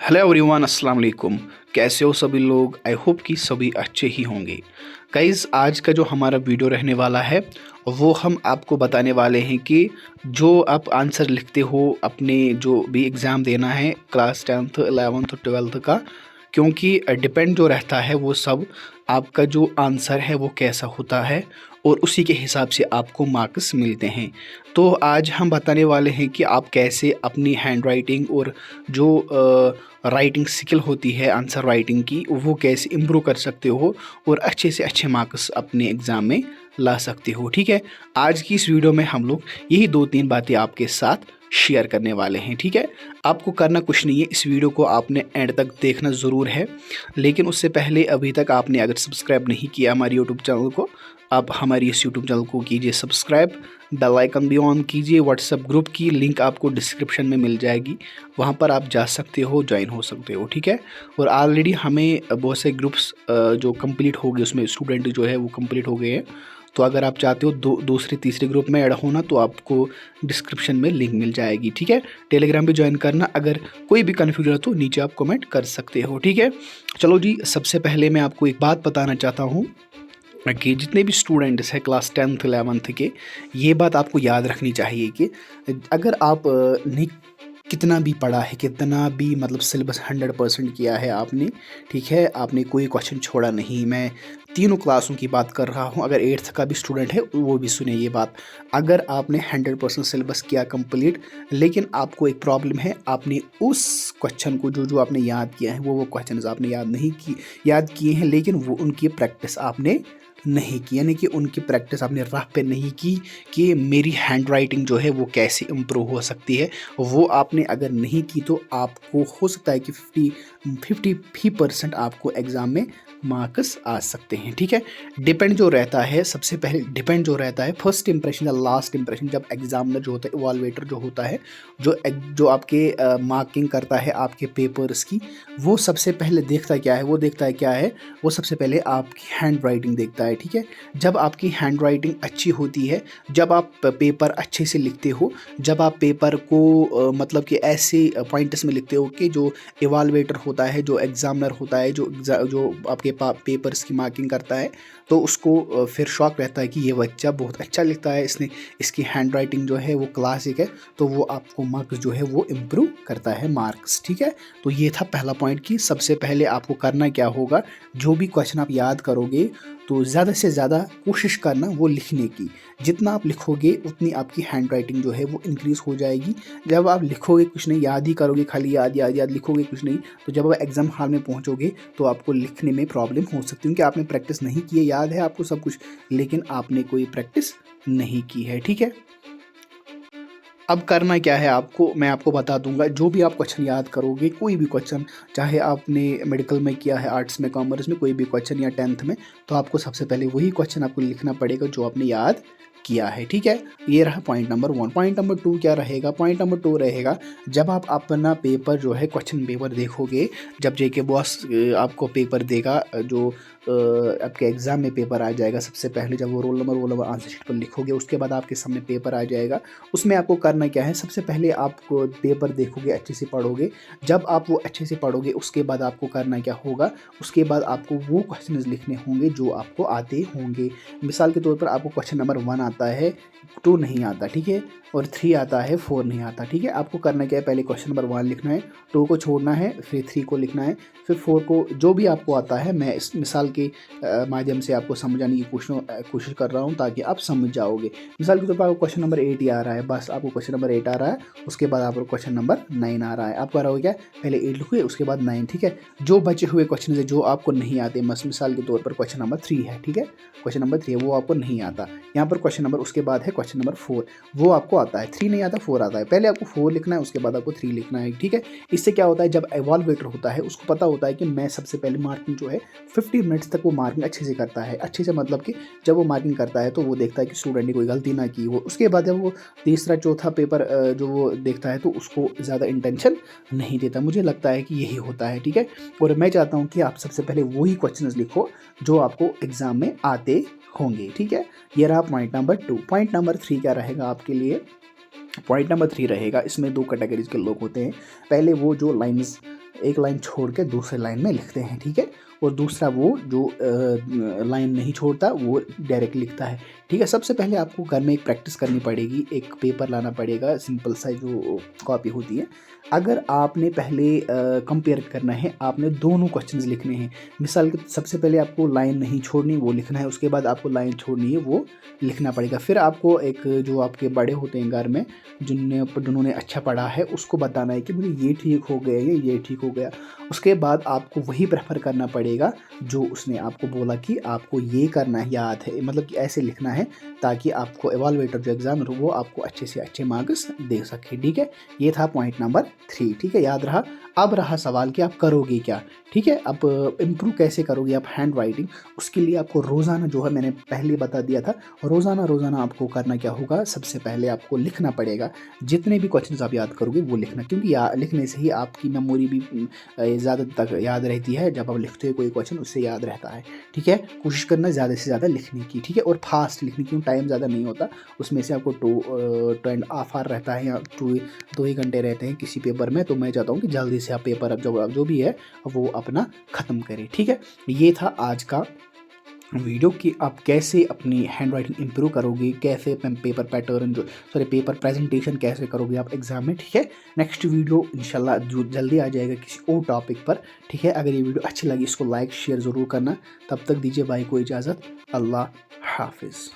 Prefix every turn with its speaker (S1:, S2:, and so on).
S1: Hello everyone, अस्सलाम वालेकुम। कैसे हो सभी लोग? आई होप कि सभी अच्छे ही होंगे। गाइज़, आज का जो हमारा वीडियो रहने वाला है वो हम आपको बताने वाले हैं कि जो आप आंसर लिखते हो अपने जो भी एग्ज़ाम देना है क्लास 10th 11th 12th का, क्योंकि डिपेंड जो रहता है वो सब आपका जो आंसर है वो कैसा होता है और उसी के हिसाब से आपको मार्क्स मिलते हैं। तो आज हम बताने वाले हैं कि आप कैसे अपनी हैंड राइटिंग और जो राइटिंग स्किल होती है आंसर राइटिंग की, वो कैसे इम्प्रूव कर सकते हो और अच्छे से अच्छे मार्क्स अपने एग्ज़ाम में ला सकते हो। ठीक है, आज की इस वीडियो में हम लोग यही 2-3 बातें आपके साथ शेयर करने वाले हैं। ठीक है, आपको करना कुछ नहीं है, इस वीडियो को आपने एंड तक देखना ज़रूर है। लेकिन उससे पहले अभी तक आपने अगर सब्सक्राइब नहीं किया हमारे यूट्यूब चैनल को, आप हमारी इस यूट्यूब चैनल को कीजिए सब्सक्राइब, बेल आइकन भी ऑन कीजिए। व्हाट्सएप ग्रुप की लिंक आपको डिस्क्रिप्शन में मिल जाएगी, वहाँ पर आप जा सकते हो, ज्वाइन हो सकते हो। ठीक है, और ऑलरेडी हमें बहुत से ग्रुप्स जो कंप्लीट हो गए, उसमें स्टूडेंट जो है वो कंप्लीट हो गए हैं। तो अगर आप चाहते हो दूसरे तीसरे ग्रुप में ऐड होना तो आपको डिस्क्रिप्शन में लिंक मिल जाएगी। ठीक है, टेलीग्राम भी ज्वाइन करना। अगर कोई भी कन्फ्यूजन हो तो नीचे आप कमेंट कर सकते हो। ठीक है, चलो जी, सबसे पहले मैं आपको एक बात बताना चाहता हूँ कि जितने भी स्टूडेंट्स हैं क्लास 10th 11th के, ये बात आपको याद रखनी चाहिए कि अगर आप नहीं कितना भी पढ़ा है, कितना भी मतलब सिलेबस 100% किया है आपने, ठीक है, आपने कोई क्वेश्चन छोड़ा नहीं। मैं तीनों क्लासों की बात कर रहा हूँ, अगर 8th का भी स्टूडेंट है वो भी सुने ये बात। अगर आपने 100% सिलेबस किया कंप्लीट, लेकिन आपको एक प्रॉब्लम है, आपने उस क्वेश्चन को जो जो आपने याद किया है वो क्वेश्चन आपने याद किए हैं, लेकिन वो उनकी प्रैक्टिस आपने नहीं की, यानी कि उनकी प्रैक्टिस आपने राह पे नहीं की कि मेरी हैंड राइटिंग जो है वो कैसे इम्प्रूव हो सकती है। वो आपने अगर नहीं की तो आपको हो सकता है कि 50% आपको एग्ज़ाम में मार्क्स आ सकते हैं। ठीक है, डिपेंड जो रहता है, सबसे पहले डिपेंड जो रहता है फर्स्ट इंप्रेशन या लास्ट इंप्रेशन। जब एग्जामिनर जो होता है, इवालुएटर जो होता है, जो आपके मार्किंग करता है आपके पेपर्स की, वो सबसे पहले देखता क्या है, वो सबसे पहले आपकी हैंड राइटिंग देखता है। ठीक है, जब आपकी हैंड राइटिंग अच्छी होती है, जब आप पेपर अच्छे से लिखते हो, जब आप पेपर को मतलब कि ऐसे पॉइंट्स में लिखते हो कि जो इवालुएटर होता है, जो एग्जामिनर होता है, जो आपके पेपर्स की मार्किंग करता है, तो उसको फिर शौक रहता है कि ये बच्चा बहुत अच्छा लिखता है, इसकी हैंड राइटिंग जो है वो क्लासिक है, तो वो आपको मार्क्स जो है वो इम्प्रूव करता है मार्क्स। ठीक है, तो ये था पहला पॉइंट कि सबसे पहले आपको करना क्या होगा, जो भी क्वेश्चन आप याद करोगे तो ज़्यादा से ज़्यादा कोशिश करना वो लिखने की। जितना आप लिखोगे उतनी आपकी हैंड राइटिंग जो है वो इंक्रीज़ हो जाएगी। जब आप लिखोगे कुछ नहीं, याद ही करोगे, खाली याद याद याद लिखोगे कुछ नहीं, तो जब आप एग्ज़ाम हॉल में पहुंचोगे तो आपको लिखने में प्रॉब्लम हो सकती है, क्योंकि आपने प्रैक्टिस नहीं की है। याद है आपको सब कुछ, लेकिन आपने कोई प्रैक्टिस नहीं की है। ठीक है, अब करना क्या है आपको, मैं आपको बता दूंगा। जो भी आप क्वेश्चन याद करोगे, कोई भी क्वेश्चन, चाहे आपने मेडिकल में किया है, आर्ट्स में, कॉमर्स में, कोई भी क्वेश्चन या 10th में, तो आपको सबसे पहले वही क्वेश्चन आपको लिखना पड़ेगा जो आपने याद किया है। ठीक है, ये रहा पॉइंट नंबर 1। पॉइंट नंबर 2 क्या रहेगा? पॉइंट नंबर 2 रहेगा, जब आप अपना पेपर जो है, क्वेश्चन पेपर देखोगे, जब जेके बॉस आपको पेपर देगा, जो आपके एग्ज़ाम में पेपर आ जाएगा, सबसे पहले जब वो रोल नंबर आंसर शीट पर लिखोगे, उसके बाद आपके सामने पेपर आ जाएगा। उसमें आपको करना क्या है, सबसे पहले आप पेपर देखोगे, अच्छे से पढ़ोगे। जब आप वो अच्छे से पढ़ोगे, उसके बाद आपको करना क्या होगा, उसके बाद आपको वो क्वेश्चन लिखने होंगे जो आपको आते होंगे। मिसाल के तौर पर आपको क्वेश्चन नंबर 1 आता है, 2 नहीं आता, ठीक है, और 3 आता है, 4 नहीं आता। ठीक है, आपको करना क्या है, पहले क्वेश्चन नंबर 1 लिखना है, 2 को छोड़ना है, फिर 3 को लिखना है, फिर 4 को, जो भी आपको आता है। मैं इस मिसाल के माध्यम से आपको समझाने की कोशिश कर रहा हूँ ताकि आप समझ जाओगे। मिसाल के तौर पर आपको क्वेश्चन नंबर 8 ही आ रहा है, बस आपको क्वेश्चन नंबर 8 आ रहा है, उसके बाद आपको क्वेश्चन नंबर 9 आ रहा है। आप करोगे क्या, पहले 8 लिखोगे, उसके बाद 9। ठीक है, जो बचे हुए क्वेश्चन है जो आपको नहीं आते, मिसाल के तौर पर क्वेश्चन नंबर 3 है, ठीक है, क्वेश्चन नंबर 3 है, वो आपको नहीं आता। यहाँ पर क्वेश्चन नंबर, उसके बाद है क्वेश्चन नंबर 4, वो आपको आता है। 3 नहीं आता, 4 आता है। पहले आपको 4 लिखना है, उसके बाद आपको 3 लिखना है। ठीक है, इससे क्या होता है, जब इवॉल्वेटर होता है उसको पता होता है कि मैं सबसे पहले मार्किंग जो है 50 मिनट्स तक वो मार्किंग अच्छे से करता है। अच्छे से मतलब कि जब वो मार्किंग करता है तो वो देखता है कि स्टूडेंट ने कोई गलती ना की हो। उसके बाद जब वो तीसरा चौथा पेपर जो वो देखता है तो उसको ज़्यादा इंटेंशन नहीं देता। मुझे लगता है कि यही होता है। ठीक है, और मैं चाहता हूँ कि आप सबसे पहले वही क्वेश्चन लिखो जो आपको एग्जाम में आते होंगे। ठीक है, ये रहा पॉइंट नंबर 2। पॉइंट नंबर 3 क्या रहेगा आपके लिए? पॉइंट नंबर 3 रहेगा, इसमें 2 कैटेगरीज के लोग होते हैं। पहले वो जो लाइन्स एक लाइन छोड़ के दूसरे लाइन में लिखते हैं, ठीक है। और दूसरा वो जो लाइन नहीं छोड़ता वो डायरेक्ट लिखता है, ठीक है। सबसे पहले आपको घर में एक प्रैक्टिस करनी पड़ेगी, एक पेपर लाना पड़ेगा, सिंपल सा जो कॉपी होती है। अगर आपने पहले कंपेयर करना है, आपने दोनों क्वेश्चंस लिखने हैं। मिसाल के सबसे पहले आपको लाइन नहीं छोड़नी वो लिखना है, उसके बाद आपको लाइन छोड़नी है वो लिखना पड़ेगा। फिर आपको एक जो आपके बड़े होते हैं घर में, जिन्होंने अच्छा पढ़ा है, उसको बताना है कि मुझे ये ठीक हो गया, ये ठीक हो गया। उसके बाद आपको वही प्रेफर करना पड़ेगा जो उसने आपको बोला कि आपको ये करना है, याद है, मतलब कि ऐसे लिखना है, ताकि आपको एवालुएटर जो एग्जाम वो आपको अच्छे से अच्छे मार्क्स दे सके, ठीक है। ये था पॉइंट नंबर 3, ठीक है, याद रहा। अब रहा सवाल कि आप करोगे क्या, ठीक है। अब इम्प्रूव कैसे करोगे आप हैंड राइटिंग, उसके लिए आपको रोज़ाना जो है, मैंने पहले बता दिया था, रोज़ाना आपको करना क्या होगा, सबसे पहले आपको लिखना पड़ेगा। जितने भी क्वेश्चन आप याद करोगे वो लिखना, क्योंकि लिखने से ही आपकी मेमोरी भी ज़्यादा तक याद रहती है। जब आप लिखते हो कोई क्वेश्चन उससे याद रहता है, ठीक है। कोशिश करना ज़्यादा से ज़्यादा लिखने की, ठीक है, और फास्ट लिखने की, टाइम ज़्यादा नहीं होता उसमें से। आपको 2.5 आवर रहता है या 2 ही घंटे रहते हैं किसी पेपर में। तो मैं चाहता हूँ कि जल्दी से आप पेपर अब जो भी है वो अपना ख़त्म करें, ठीक है। ये था आज का वीडियो कि आप कैसे अपनी हैंड राइटिंग इम्प्रूव करोगे, कैसे पेपर पैटर्न जो पेपर प्रेजेंटेशन कैसे करोगे आप एग्जाम में, ठीक है। नेक्स्ट वीडियो इंशाल्लाह जो जल्दी आ जाएगा किसी और टॉपिक पर, ठीक है। अगर ये वीडियो अच्छी लगी इसको लाइक शेयर ज़रूर करना। तब तक दीजिए भाई को इजाज़त। अल्लाह हाफिज़।